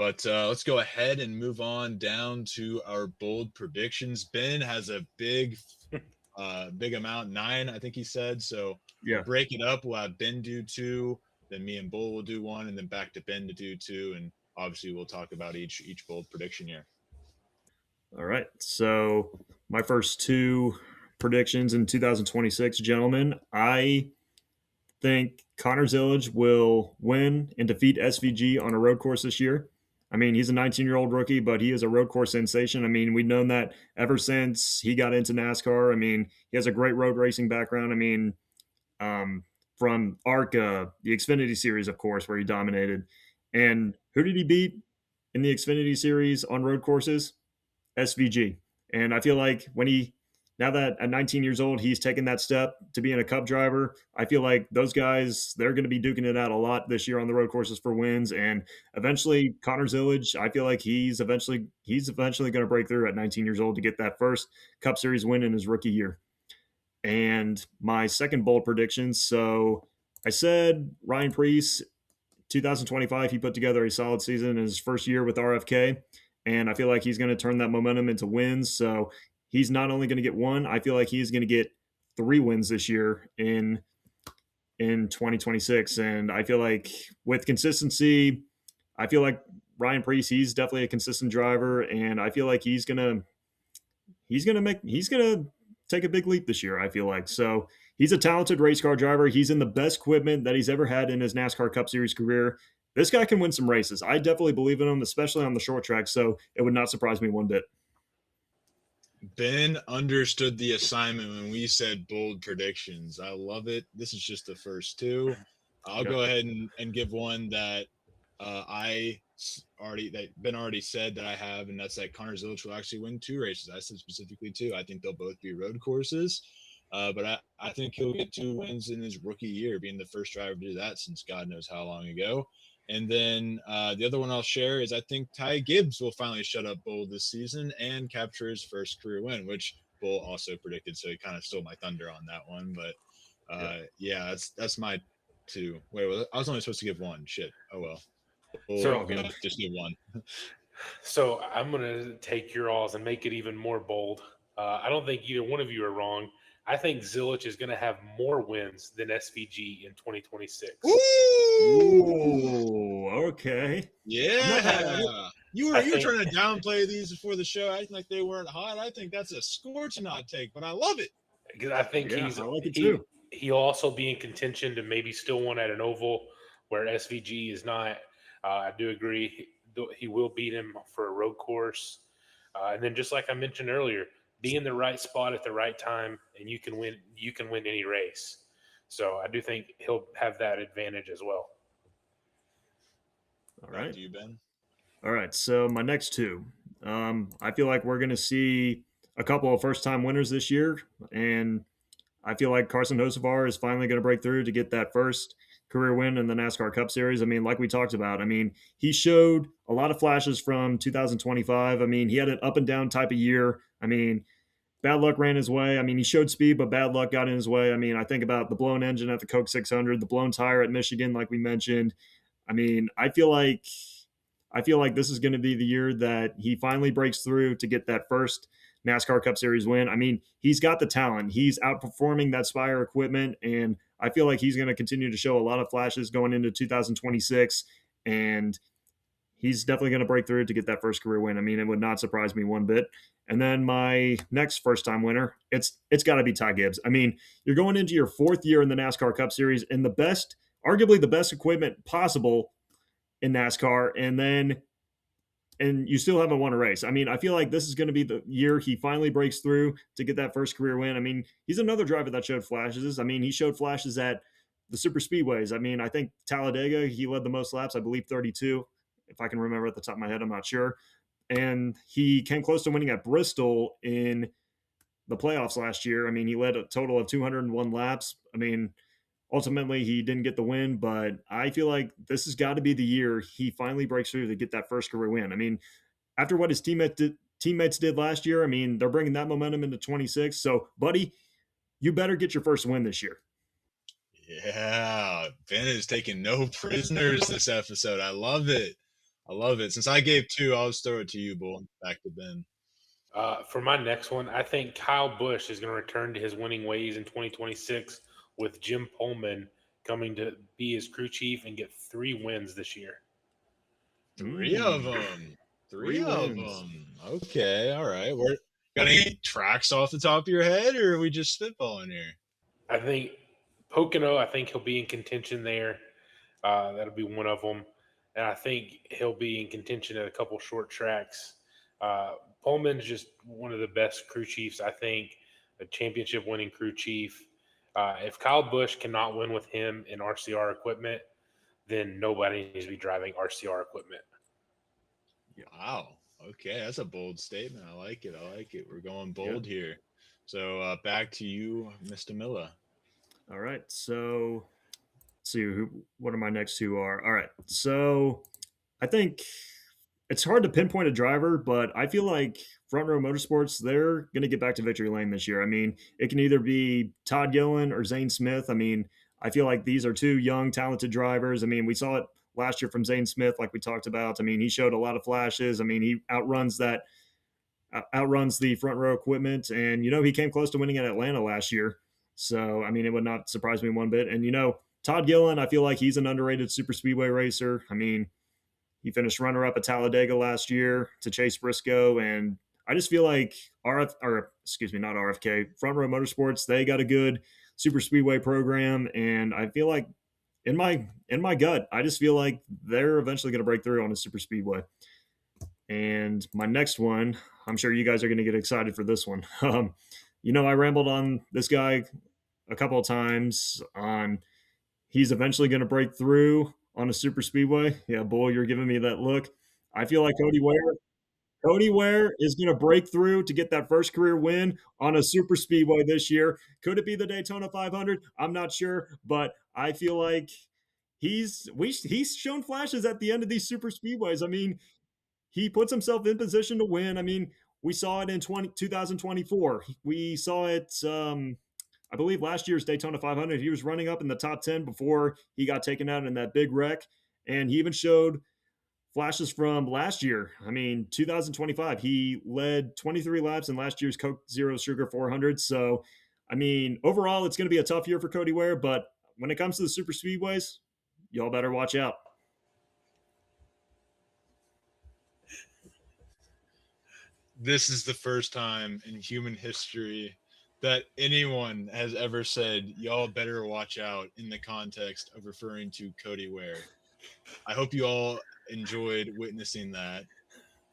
But let's go ahead and move on down to our bold predictions. Ben has a big amount, 9, I think he said. So we'll Yeah. break it up. We'll have Ben do 2, then me and Bull will do 1, and then back to Ben to do 2. And obviously, we'll talk about each bold prediction here. All right. So my first two predictions in 2026, gentlemen. I think Connor Zillage will win and defeat SVG on a road course this year. I mean, he's a 19-year-old rookie, but he is a road course sensation. I mean, we've known that ever since he got into NASCAR. I mean, he has a great road racing background. I mean, um, from ARCA, the Xfinity Series, of course, where he dominated. And who did he beat in the Xfinity Series on road courses? SVG. And I feel like now that at 19 years old, he's taken that step to being a Cup driver, I feel like those guys, they're going to be duking it out a lot this year on the road courses for wins. And eventually, Connor Zillage, I feel like he's eventually going to break through at 19 years old to get that first Cup Series win in his rookie year. And my second bold prediction. So I said Ryan Preece, 2025, he put together a solid season in his first year with RFK. And I feel like he's going to turn that momentum into wins. So he's not only going to get one, I feel like he's going to get 3 wins this year in 2026. And I feel like with consistency, I feel like Ryan Preece, he's definitely a consistent driver. And I feel like he's going to take a big leap this year, I feel like. So he's a talented race car driver. He's in the best equipment that he's ever had in his NASCAR Cup Series career. This guy can win some races. I definitely believe in him, especially on the short track. So it would not surprise me one bit. Ben understood the assignment when we said bold predictions. I love it. This is just the first 2. I'll go ahead and give one that that Ben already said that I have, and that's that Connor Zillage will actually win 2 races. I said specifically 2. I think they'll both be road courses. But I think he'll get 2 wins in his rookie year, being the first driver to do that since God knows how long ago. And then the other one I'll share is I think Ty Gibbs will finally shut up Bull this season and capture his first career win, which Bull also predicted. So he kind of stole my thunder on that one. But yeah, that's my 2. Wait, I was only supposed to give 1. Shit. Oh well. So just give 1. So I'm going to take your alls and make it even more bold. I don't think either one of you are wrong. I think Zillage is going to have more wins than SVG in 2026. Ooh, okay. Yeah. You were trying to downplay these before the show, acting like they weren't hot. I think that's a scorching hot take, but I love it. Because I think I like it too. He'll also be in contention to maybe still one at an oval where SVG is not. I do agree. He will beat him for a road course. And then just like I mentioned earlier, be in the right spot at the right time, and you can win any race. So I do think he'll have that advantage as well. All right. Back to you, Ben. All right. So my next 2. I feel like we're going to see a couple of first-time winners this year, and I feel like Carson Hocevar is finally going to break through to get that first career win in the NASCAR Cup Series. I mean, like we talked about, I mean, he showed a lot of flashes from 2025. I mean, he had an up and down type of year. I mean, bad luck ran his way. I mean, he showed speed, but bad luck got in his way. I mean, I think about the blown engine at the Coke 600, the blown tire at Michigan, like we mentioned. I mean, I feel like this is going to be the year that he finally breaks through to get that first NASCAR Cup Series win. I mean, he's got the talent. He's outperforming that Spire equipment, and I feel like he's going to continue to show a lot of flashes going into 2026, and he's definitely going to break through to get that first career win. I mean, it would not surprise me one bit. And then my next first-time winner, it's got to be Ty Gibbs. I mean, you're going into your 4th year in the NASCAR Cup Series in arguably the best equipment possible in NASCAR, and you still haven't won a race. I mean, I feel like this is going to be the year he finally breaks through to get that first career win. I mean, he's another driver that showed flashes. I mean, he showed flashes at the super speedways. I mean, I think Talladega, he led the most laps, I believe 32, if I can remember at the top of my head, I'm not sure. And he came close to winning at Bristol in the playoffs last year. I mean, he led a total of 201 laps. I mean, ultimately, he didn't get the win, but I feel like this has got to be the year he finally breaks through to get that first career win. I mean, after what his teammates did last year, I mean, they're bringing that momentum into 26. So, buddy, you better get your first win this year. Yeah, Ben is taking no prisoners this episode. I love it. I love it. Since I gave two, I'll just throw it to you, Bull. Back to Ben. For my next one, I think Kyle Busch is going to return to his winning ways in 2026 with Jim Pullman coming to be his crew chief and get 3 wins this year. Three of Mm, them. three Three of wins. them. Okay, all right. We're got any tracks off the top of your head, or are we just spitballing here? I think Pocono, I think he'll be in contention there. That'll be one of them. And I think he'll be in contention at a couple short tracks. Pullman's just one of the best crew chiefs, I think, a championship winning crew chief. If Kyle Busch cannot win with him in RCR equipment, then nobody needs to be driving RCR equipment. Wow. Okay, that's a bold statement. I like it. I like it. We're going Yeah. bold here. So back to you, Mr. Miller. All right. So let's see what are my next two are. All right. So I think it's hard to pinpoint a driver, but I feel like Front Row Motorsports, they're going to get back to victory lane this year. I mean, it can either be Todd Gillen or Zane Smith. I mean, I feel like these are two young, talented drivers. I mean, we saw it last year from Zane Smith, like we talked about. I mean, he showed a lot of flashes. I mean, he outruns the front row equipment, and he came close to winning at Atlanta last year. So, I mean, it would not surprise me one bit. And Todd Gillen, I feel like he's an underrated super speedway racer. I mean, he finished runner up at Talladega last year to Chase Briscoe. And I just feel like not RFK, Front Row Motorsports, they got a good super speedway program. And I feel like in my gut, I just feel like they're eventually going to break through on a super speedway. And my next one, I'm sure you guys are going to get excited for this one. I rambled on this guy a couple of times on he's eventually going to break through on a super speedway. Yeah, Bull, you're giving me that look. I feel like Cody Ware is going to break through to get that first career win on a super speedway this year. Could it be the Daytona 500? I'm not sure, but I feel like he's shown flashes at the end of these super speedways. I mean, he puts himself in position to win. I mean, we saw it in 2024. We saw it, I believe, last year's Daytona 500. He was running up in the top 10 before he got taken out in that big wreck. And he even showed flashes from last year. I mean, 2025, he led 23 laps in last year's Coke Zero Sugar 400. So, I mean, overall, it's going to be a tough year for Cody Ware. But when it comes to the super speedways, y'all better watch out. This is the first time in human history that anyone has ever said, y'all better watch out in the context of referring to Cody Ware. I hope you all enjoyed witnessing that.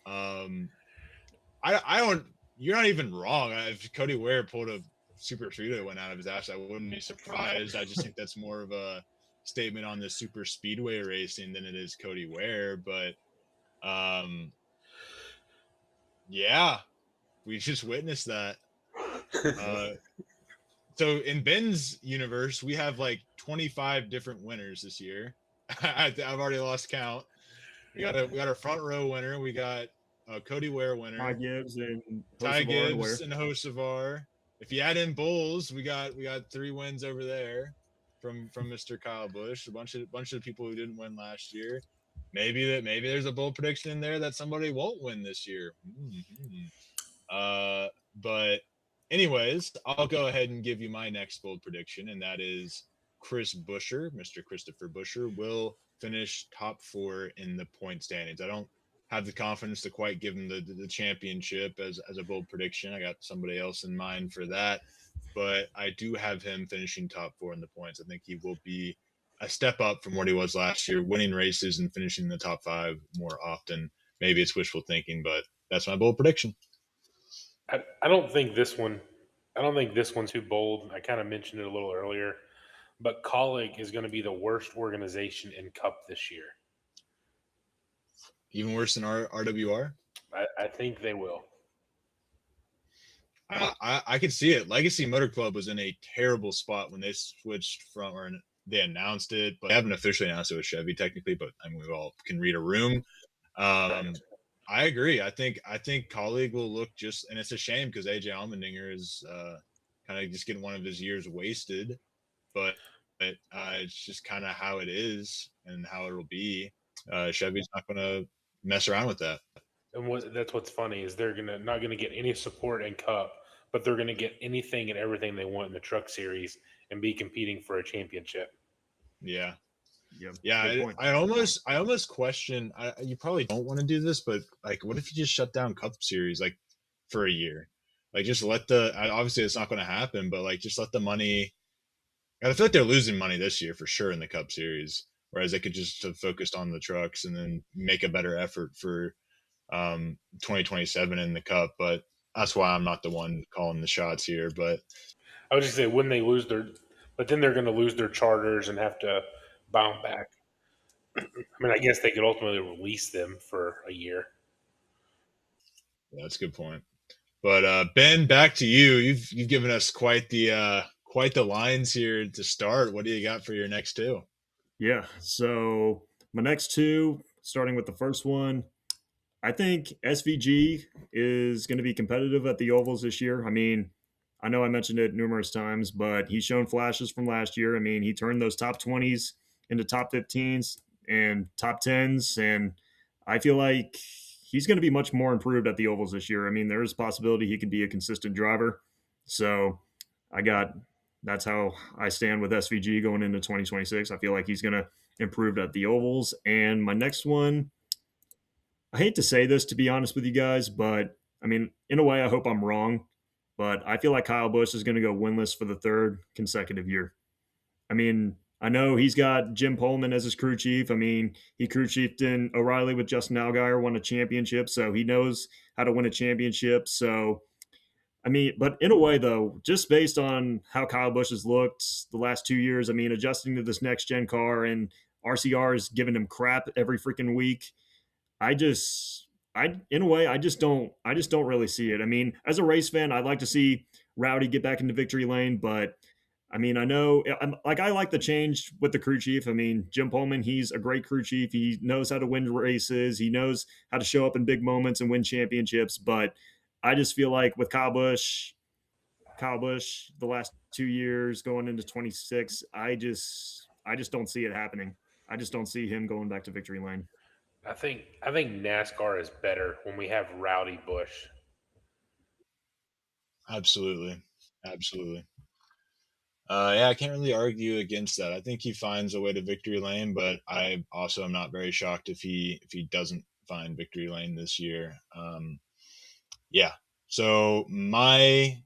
I don't, you're not even wrong. If Cody Ware pulled a super speedway went out of his ass, I wouldn't be surprised. I just think that's more of a statement on the super speedway racing than it is Cody Ware. But, yeah, we just witnessed that. So in Ben's universe, we have like 25 different winners this year. I've already lost count. We got a front row winner. We got a Cody Ware winner. Ty Gibbs and Hocevar. If you add in Bulls, we got 3 wins over there from Mr. Kyle Busch. A bunch of people who didn't win last year. Maybe there's a bold prediction in there that somebody won't win this year. But anyways, I'll go ahead and give you my next bold prediction, and that is Chris Buescher, Mr. Christopher Buescher, will finish top 4 in the point standings. I don't have the confidence to quite give him the championship as a bold prediction. I got somebody else in mind for that, but I do have him finishing top 4 in the points. I think he will be a step up from what he was last year, winning races and finishing in the top 5 more often. Maybe it's wishful thinking, but that's my bold prediction. I don't think this one. I don't think this one's too bold. I kind of mentioned it a little earlier, but Colleague is going to be the worst organization in Cup this year. Even worse than RWR? I think they will. I could see it. Legacy Motor Club was in a terrible spot when they switched from, or they announced it, but they haven't officially announced it with Chevy technically. But I mean, we all can read a room. I agree. I think Colleague will look just, and it's a shame because AJ Allmendinger is kind of just getting one of his years wasted. But it's just kind of how it is and how it'll be. Chevy's not going to mess around with that. And that's what's funny is they're gonna not gonna get any support in Cup, but they're gonna get anything and everything they want in the Truck Series and be competing for a championship. Yeah. Yeah, Yeah, good point. I almost question. You probably don't want to do this, but like, what if you just shut down Cup Series like for a year? Like, just let obviously it's not going to happen, but like, just let the money. I feel like they're losing money this year for sure in the Cup Series, whereas they could just have focused on the trucks and then make a better effort for 2027 in the Cup. But that's why I'm not the one calling the shots here. But I was just say when they lose their, but then they're going to lose their charters and have to bounce back. I mean, I guess they could ultimately release them for a year. yeah, that's a good point. But Ben, back to you. You've given us quite the lines here to start. What do you got for your next two? Yeah. So my next two, starting with the first one, I think SVG is going to be competitive at the ovals this year. I mean, I know I mentioned it numerous times, but he's shown flashes from last year. I mean, he turned those top 20s into top 15s and top 10s, and I feel like he's going to be much more improved at the ovals this year. I mean, there is a possibility he could be a consistent driver. So I got that's how I stand with SVG going into 2026. I feel like he's going to improve at the ovals. And my next one, I hate to say this, to be honest with you guys, but I mean, in a way, I hope I'm wrong. But I feel like Kyle Busch is going to go winless for the third consecutive year. I mean, I know he's got Jim Pullman as his crew chief. I mean, he crew chiefed in O'Reilly with Justin Allgaier, won a championship, so he knows how to win a championship. So, I mean, but in a way, though, just based on how Kyle Busch has looked the last 2 years, I mean, adjusting to this next gen car and RCR is giving him crap every freaking week. I just I in a way I just don't really see it. I mean, as a race fan, I'd like to see Rowdy get back into victory lane, but I mean, I know I like the change with the crew chief. I mean, Jim Pullman, he's a great crew chief. He knows how to win races. He knows how to show up in big moments and win championships, but I just feel like with Kyle Busch the last 2 years going into 26, I just don't see it happening. I just don't see him going back to victory lane. I think NASCAR is better when we have Rowdy Bush. Absolutely, absolutely. Yeah, I can't really argue against that. I think he finds a way to victory lane, but I also am not very shocked if he doesn't find victory lane this year. Yeah. So my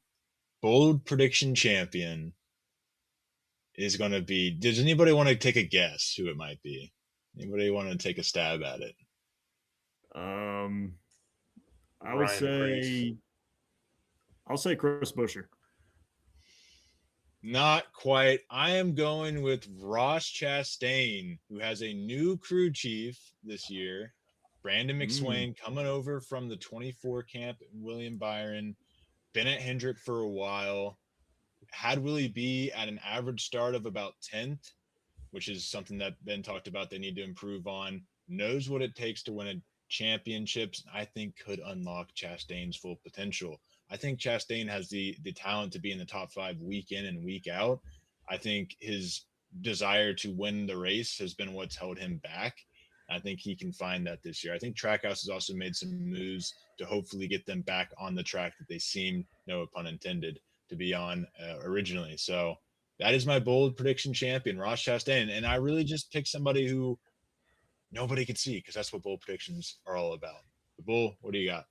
bold prediction champion is going to be. Does anybody want to take a guess who it might be? Anybody want to take a stab at it? Um, I would Ryan Preece. say I'll say Chris Buescher. Not quite. I am going with Ross Chastain, who has a new crew chief this year. Brandon Mm, McSwain coming over from the 24 camp, William Byron, been at Hendrick for a while, had Willie B at an average start of about 10th, which is something that Ben talked about they need to improve on, knows what it takes to win a championships, I think could unlock Chastain's full potential. I think Chastain has the talent to be in the top five week in and week out. I think his desire to win the race has been what's held him back. I think he can find that this year. I think Trackhouse has also made some moves to hopefully get them back on the track that they seem, no pun intended, to be on originally. So that is my bold prediction champion, Ross Chastain. And I really just picked somebody who nobody could see because that's what bold predictions are all about. The Bull, what do you got?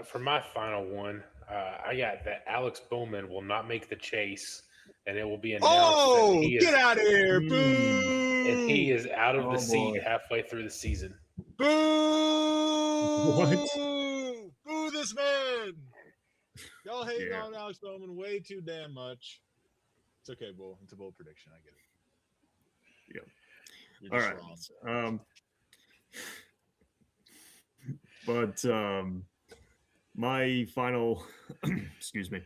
For my final one, I got that Alex Bowman will not make the chase, and it will be announced that Oh, get out of here. mm, he Boo! is out of the oh seat boy. halfway through the season. What? Boo! Boo this man! Y'all hating Yeah. on Alex Bowman way too damn much. It's okay, Bull. It's a bold prediction. I get it. Yeah. You're All just right. wrong. Um, but my final, excuse me,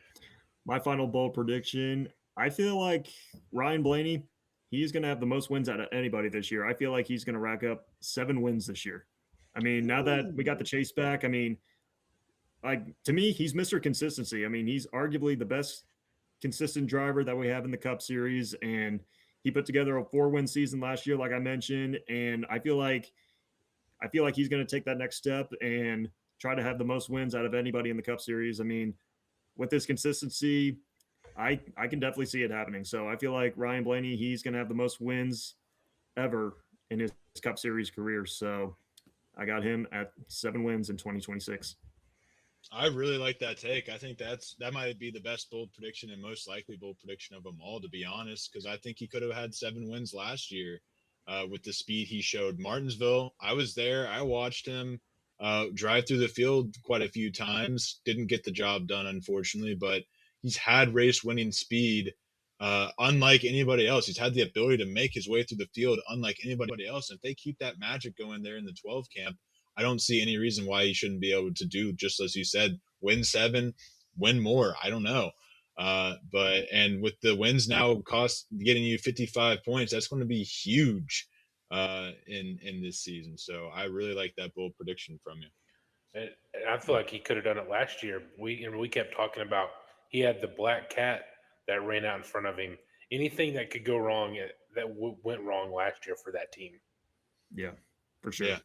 my final bold prediction. I feel like Ryan Blaney, he's going to have the most wins out of anybody this year. I feel like he's going to rack up 7 wins this year. I mean, now that we got the chase back, I mean, like to me, he's Mr. Consistency. I mean, he's arguably the best consistent driver that we have in the Cup Series, and he put together a 4-win season last year, like I mentioned. And I feel like I feel like he's going to take that next step and try to have the most wins out of anybody in the Cup Series. I mean, with this consistency, I can definitely see it happening. So I feel like Ryan Blaney, he's going to have the most wins ever in his Cup Series career. So I got him at 7 wins in 2026. I really like that take. I think that might be the best bold prediction and most likely bold prediction of them all, to be honest, because I think he could have had 7 wins last year with the speed he showed. Martinsville, I was there. I watched him drive through the field quite a few times. Didn't get the job done, unfortunately, but he's had race winning speed unlike anybody else. He's had the ability to make his way through the field unlike anybody else. And if they keep that magic going there in the 12 camp, I don't see any reason why he shouldn't be able to do just as you said, win 7, win more. I don't know. But and with the wins now cost getting you 55 points, that's going to be huge in this season. So I really like that bold prediction from you. And I feel like he could have done it last year. We kept talking about he had the black cat that ran out in front of him. Anything that could go wrong that went wrong last year for that team. Yeah, for sure. Yeah,